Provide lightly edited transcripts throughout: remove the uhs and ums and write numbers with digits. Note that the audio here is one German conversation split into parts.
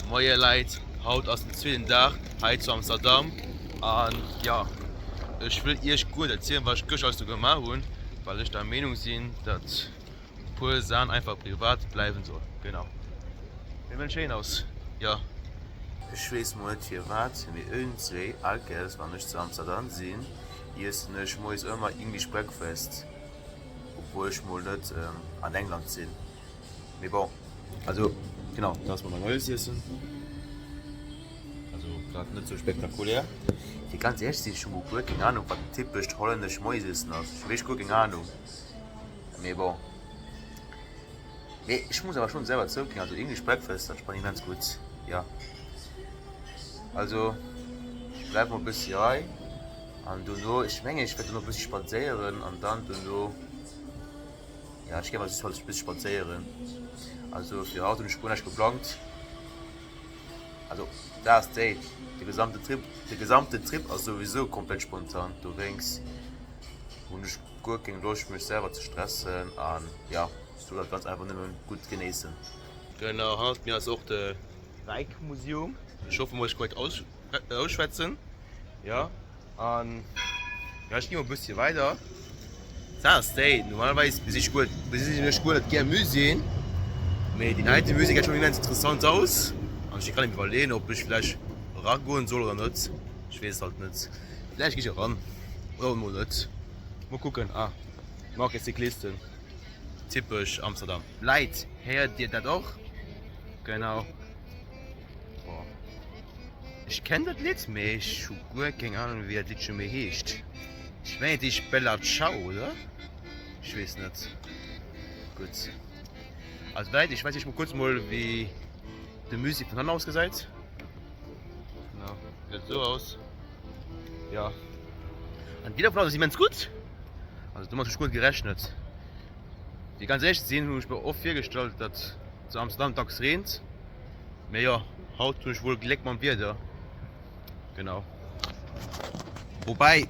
Moje Leid, haut aus dem zweiten Tag, heute zu Amsterdam. Und ja, ich will euch gut erzählen, was ich gestern so gemacht habe, weil ich der Meinung bin, dass pure Sachen einfach privat bleiben soll. Genau. Wie sieht schön aus? Ja. Ich weiß mal nicht, hier was, wie irgendwie, Alkes, wenn ich zu Amsterdam bin, hier ist nicht immer English Breakfast. Obwohl ich mal nicht an England bin. Aber bon, also, genau, das war mein neues Essen. Also, gerade nicht so spektakulär. Die ganz ehrlich, ich schon gut, keine Ahnung, was typisch holländisch Mäuse ist. Ich weiß gut, keine Ahnung. Aber bon. Nee, ich muss aber schon selber zurückgehen, also English Breakfast, das fand ich ganz gut. Ja. Also, ich bleibe mal ein bisschen rein. Und du, ich meine, ich werde noch ein bisschen spazieren und dann du. Ja, ich gehe mal ein bisschen spazieren. Also für heute und Spur nicht geplant. Also das Date, der gesamte Trip ist sowieso komplett spontan. Du denkst, und ich gut gegen los, mich selber zu stressen und ja, ich will das ganz einfach nicht mehr gut genießen. Genau, hat mir auch das Reich-Museum. Ich hoffe, ich kann ausschwätzen. Ja, und ja, ich gehe mal ein bisschen weiter. Das Date, normalerweise bin ich nicht gut gerne Museen. Aber die neue Musik sieht schon ganz interessant aus. Und ich kann nicht überlegen, ob ich vielleicht rangehen soll oder nicht. Ich weiß halt nicht. Vielleicht gehe ich ran. Oder mal nicht. Mal gucken. Ah, Marke Cyclisten. Typisch Amsterdam. Leid, hört ihr das auch? Genau. Boah. Ich kenne das Lied, aber ich habe gut keine Ahnung, wie das Lied schon mehr heißt. Ich meine, die Bella Ciao, oder? Ich weiß nicht. Gut. Also Leute, ich weiß nicht mal kurz mal, wie die Musik von Hand ausgesehen. Genau, sieht so aus. Ja. Und wieder von außen sieht man es gut. Also du hast schon gut gerechnet. Die ganz ehrlich sehen, ich mir oft vorgestellt, dass zu Amsterdam tags regnet. Aber ja, heute tue ich wohl Glück mal wieder. Genau. Wobei,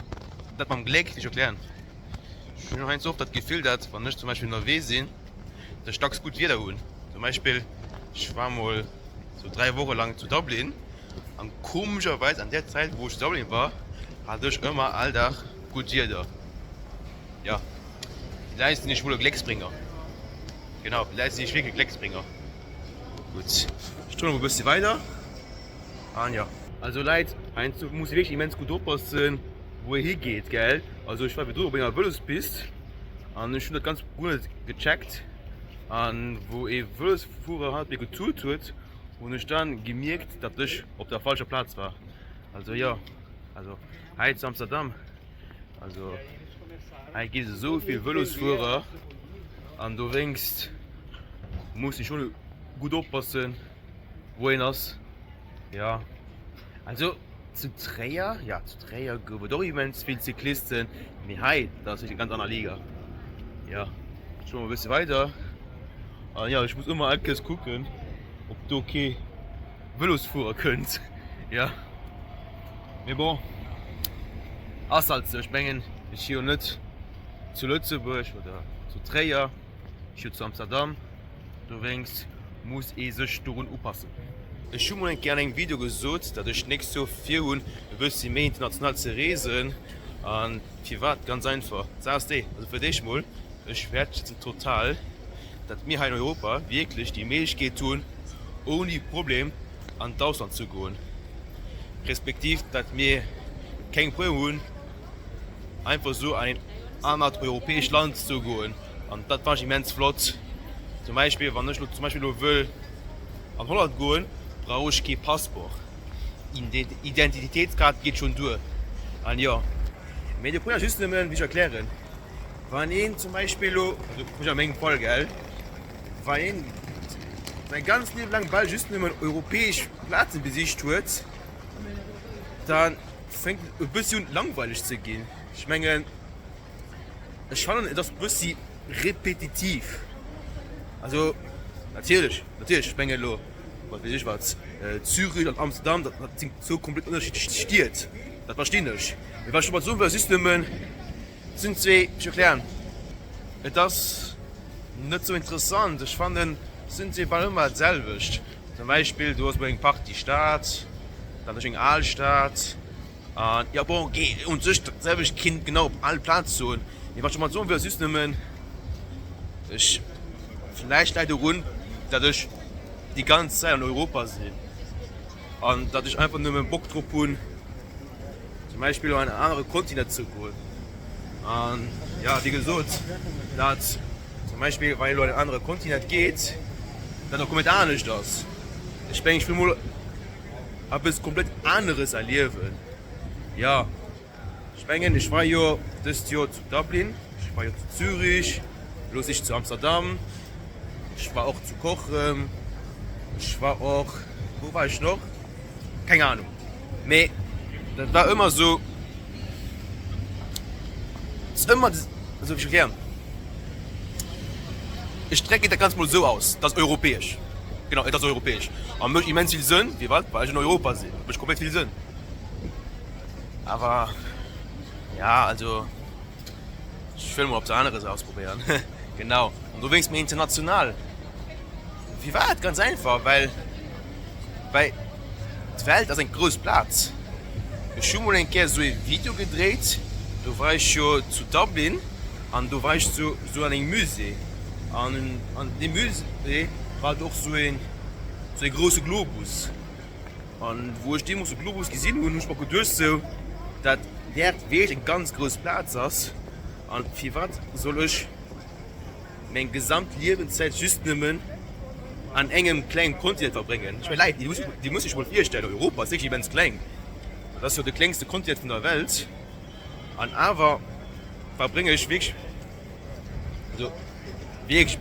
das beim Glück nicht erklären. Ich habe noch oft das Gefühl, dass wenn ich zum Beispiel in Norwegen sehe, der Stocks gut wiederholen. Zum Beispiel, ich war mal so 3 Wochen lang zu Dublin. Und komischerweise an der Zeit, wo ich in Dublin war, hatte ich immer Alltag gut wieder. Ja, vielleicht sind ich wohl ein Glücksbringer. Genau, vielleicht sind ich wirklich Glücksbringer. Gut, ich tue noch ein bisschen weiter. Und ja, also Leute, eins muss ich wirklich immens gut aufpassen, wo ihr hingeht, gell? Also ich war wie du, wenn ihr Willis bist. Und ich habe das ganz gut gecheckt. Und wo ich Willis-Fuhrer hat mir getut hat und ich dann gemerkt, dass ich auf der falschen Platz war. Also ja, also heute Amsterdam. Also heute gibt es so viele Willis-Fuhrer und du denkst, muss ich schon gut aufpassen, wohin das. Ja, also zu Dreher gibt es doch immens viele Cyclisten. Aber heute, das ist eine ganz andere Liga. Ja, schon mal ein bisschen weiter. Ja, ich muss immer alles gucken, ob du okay Velos fahren könnt. Ja. Aber bon. Also, ich meine, ich hier nicht zu Lützeburg oder zu Dreher, ich hier zu Amsterdam. Du denkst, muss ich sich daran aufpassen. Ich habe mir gerne ein Video gesucht, dass ich nicht so viel und bisschen mehr international zu reisen. Und privat ganz einfach. Sagst du, also für dich mal, ich wertschätze total, dass wir hier in Europa wirklich die Möglichkeit tun, ohne Problem an Ausland zu gehen. Respektiv, dass wir kein Problem haben, einfach so an ein anderes europäisches Land zu gehen. Und das fand ich immens flott. Zum Beispiel, wenn ich zum Beispiel will, an Holland gehen, brauche ich kein Passport. Identitätskarte geht schon durch. Und ja, mir die Probleme ist nicht mehr, wie ich erklären. Wenn ich zum Beispiel, also ich habe einen Fall, gell? Wenn ich mein ganzes Leben lang bald just nicht mehr europäische Platz besichtigt wird, dann fängt es ein bisschen langweilig zu gehen. Ich meine, ich fand das ein bisschen repetitiv. Also, natürlich, ich meine, was weiß ich was, Zürich und Amsterdam, das sind so komplett unterschiedlich stiert. Das verstehe ich. Was schon mal so ein System sind zwei, ich erklären. Das ist nicht so interessant. Ich fand, sind sie bald immer selbst. Zum Beispiel, du hast bei einem Park die Stadt, dann ist ein Altstadt. Und ja, boah, geh und sich selber Kind genau auf alle Platz zu. Ich war schon mal so, wie es ist, nehmen. Ich vielleicht leider rund, dass ich die ganze Zeit in Europa sehe. Und dass ich einfach nur mit Bock drauf habe, zum Beispiel auf einen anderen Kontinent zu gehen. Und ja, wie gesagt, dass zum Beispiel, weil du auf einen anderen Kontinent geht, dann kommt auch nicht das. Ich bin mal etwas komplett anderes erleben. Ja, ich war ja das Jahr zu Dublin, ich war ja zu Zürich, los ich zu Amsterdam, ich war auch zu Kochen, ich war auch, wo war ich noch? Keine Ahnung. Nee, das war immer so, das ist immer, also ich erklären. Ich strecke das ganz mal so aus, das ist europäisch. Genau, das ist europäisch. Und möchte immens viel Sinn, wie was? Weil ich in Europa sehe, möchte komplett viel Sinn. Aber ja, also ich will mal ob das anderes ausprobieren. Genau. Und du willst mir international. Wie war das? Ganz einfach, weil die Welt ist ein großer Platz. Ich habe mal ein Video gedreht, du warst schon zu Dublin und du warst so an einem Museum. Und an dem Museum war doch so ein großer Globus. Und wo ich den Globus gesehen habe, habe ich mir gedacht, so, dass der wirklich ein ganz großer Platz ist. Und für was soll ich meine gesamte Lebenszeit just nehmen an engem kleinen Kontinent verbringen? Ich meine, die muss ich mal vorstellen. Europa ist wirklich immens klein. Das ist ja der kleinste Kontinent von der Welt. Und aber verbringe ich wirklich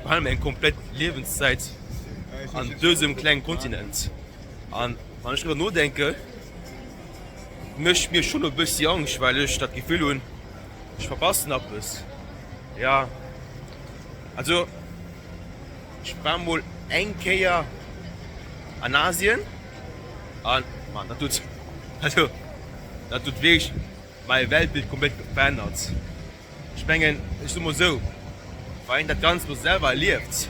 meine komplette Lebenszeit an diesem kleinen Kontinent. Und wenn ich darüber nur denke, möchte ich mir schon ein bisschen Angst, weil ich das Gefühl habe, ich verpasse etwas. Ja, also ich war mal ein Jahr in Asien und man, das tut wirklich mein Weltbild komplett verändert. Ich meine, ich sage mal so, weil ich das Ganze selber erlebt,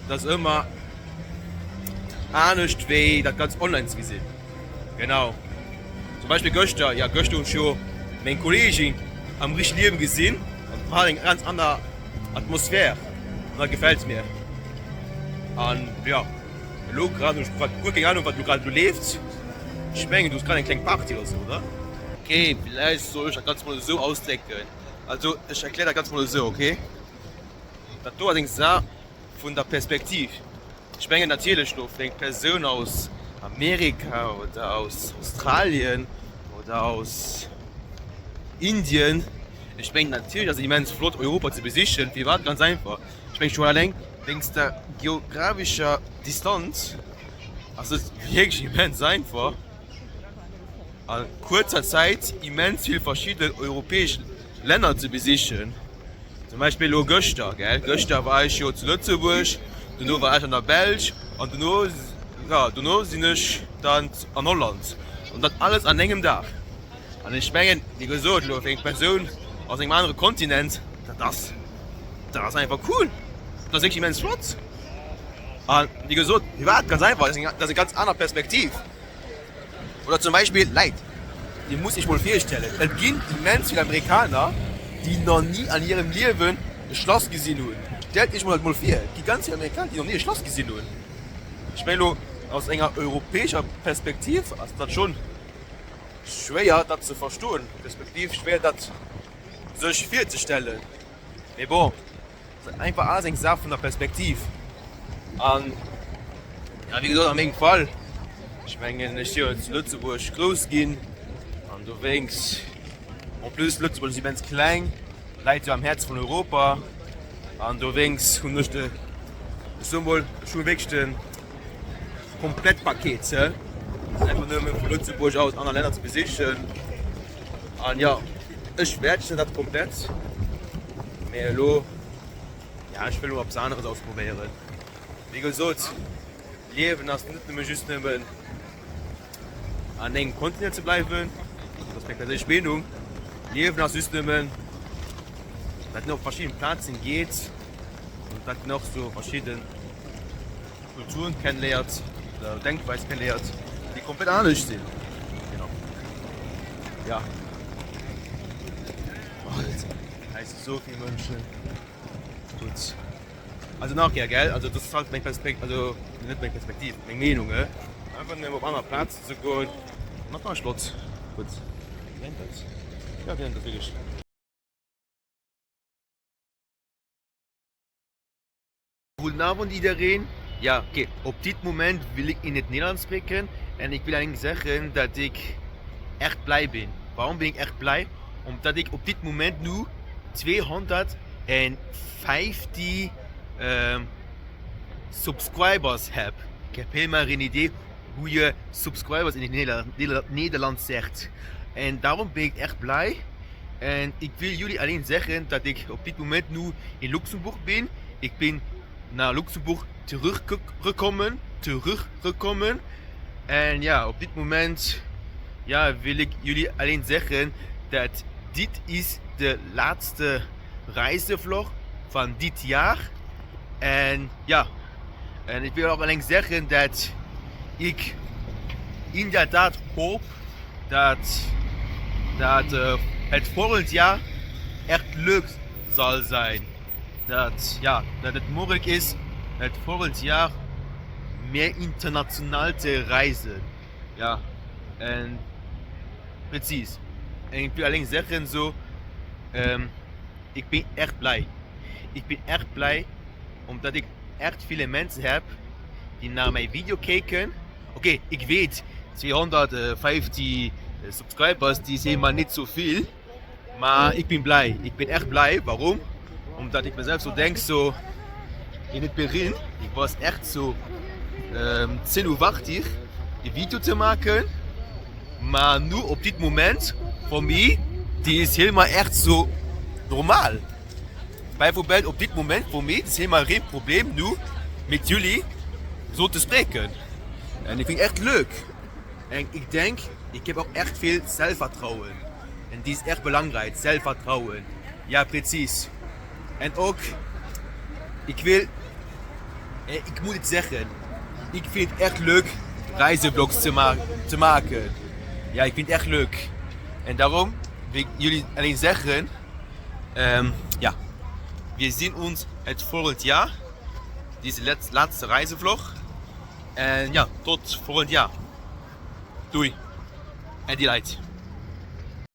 das immer nicht wie das ganz online gesehen. Genau. Zum Beispiel gestern und schon meine Kollegin am richtigen Leben gesehen und war eine ganz andere Atmosphäre. Und das gefällt mir. Und ja, hallo gerade, ich gucke keine Ahnung, was du gerade lebst. Ich meine, du hast gerade eine kleine Party oder so, oder? Okay, vielleicht soll ich das ganz mal so ausdecken. Also, ich erkläre das ganz mal so, okay? Das du allerdings von der Perspektive. Ich meine natürlich nur eine Person aus Amerika oder aus Australien oder aus Indien. Ich meine natürlich, dass immens flott Europa zu besichern. Wie war ganz einfach. Ich meine schon allein wegen der geografischen Distanz. Also es ist wirklich immens einfach. In kurzer Zeit immens viele verschiedene europäische Länder zu besichern. Zum Beispiel gestern, gell? Gestern war ich schon zu Lützeburg, dann war ich an der Belgien und dann sind ich dann an Holland. Und das alles an einem Tag. Und ich meine, wie gesagt, eine Person aus einem anderen Kontinent, das ist einfach cool. Das ist wirklich immens flott. Und wie gesagt, ganz einfach, das ist eine ganz andere Perspektive. Oder zum Beispiel Leid. Die muss ich wohl vorstellen. Es gibt immens viele Amerikaner, die noch nie an ihrem Leben ein Schloss gesehen haben. Stellt euch mal vor, die ganzen Amerikaner, die noch nie ein Schloss gesehen haben. Ich meine, aus einer europäischen Perspektive ist das schon schwer, das zu verstehen. Respektive schwer, das sich vorzustellen. Aber bon, das ist einfach alles eine Sache von der Perspektive. Und ja, wie gesagt, in meinem Fall, ich meine, ich hier in Lützeburg groß gehen und du denkst, und plus Lützeburg ist immens klein, liegt am Herz von Europa und du denkst, du musst schon wirklich ein Komplettpaket, ja? Einfach nur von Lützeburg aus andere Länder zu besichtigen. Und ja, ich werde das komplett. Ja, ich will nur etwas anderes ausprobieren. Wie gesagt, Leben ist nicht nur just an einem Kontinent zu bleiben, das ist meine persönliche Meinung. Leben ist just nur, dass noch verschiedene Plätzen geht und dass noch so verschiedene Kulturen kennenlernt. der Denkweise kennenlernt, die komplett anders sind. Genau. Ja. Oh, jetzt heißt so viele Menschen. Gut. Also nachher, gell? Also das ist halt meine Perspektive, also nicht meine Perspektive, meine Meinung, gell? Einfach nur auf einen anderen Platz zu gehen. Mach mal Schluss. Gut. Kennt das? Ja, kennt das wirklich. Guten Abend iedereen. Ja, oké. Op dit moment wil ik in het Nederlands spreken. En ik wil eigenlijk zeggen dat ik echt blij ben. Waarom ben ik echt blij? Omdat ik op dit moment nu 250 subscribers heb. Ik heb helemaal geen idee hoe je subscribers in het Nederlands zegt. En daarom ben ik echt blij. En ik wil jullie alleen zeggen dat ik op dit moment nu in Luxemburg ben. Ik ben naar Luxemburg teruggekomen. En ja, op dit moment ja, wil ik jullie alleen zeggen dat dit is de laatste reisvlog van dit jaar. En ja, en ik wil ook alleen zeggen dat ik inderdaad hoop dat het volgend jaar echt leuk zal zijn. Dat het mogelijk is het volgend jaar meer internationaal te reizen. Ja, en precies. En ik wil alleen zeggen zo, ik ben echt blij. Ik ben echt blij omdat ik echt viele mensen heb die naar mijn video kijken. Oké, ik weet, 250 subscribers, die is helemaal niet zoveel. Maar ik ben blij. Ik ben echt blij. Waarom? Omdat ik mezelf zo denk, zo in het begin, ik was echt zo 10:80 die video te maken. Maar nu op dit moment, voor mij, die is helemaal echt zo normaal. Bijvoorbeeld op dit moment, voor mij, is helemaal geen probleem nu met jullie zo te spreken. En ik vind het echt leuk. En ik denk, ik heb ook echt veel zelfvertrouwen. En die is echt belangrijk, zelfvertrouwen. Ja, precies. En ook, ik moet het zeggen, ik vind het echt leuk reisevlogs te maken. Ja, ik vind het echt leuk. En daarom wil ik jullie alleen zeggen, ja, we zien ons het volgend jaar. Deze laatste reisevlog. En ja, tot volgend jaar. Doei. En die light.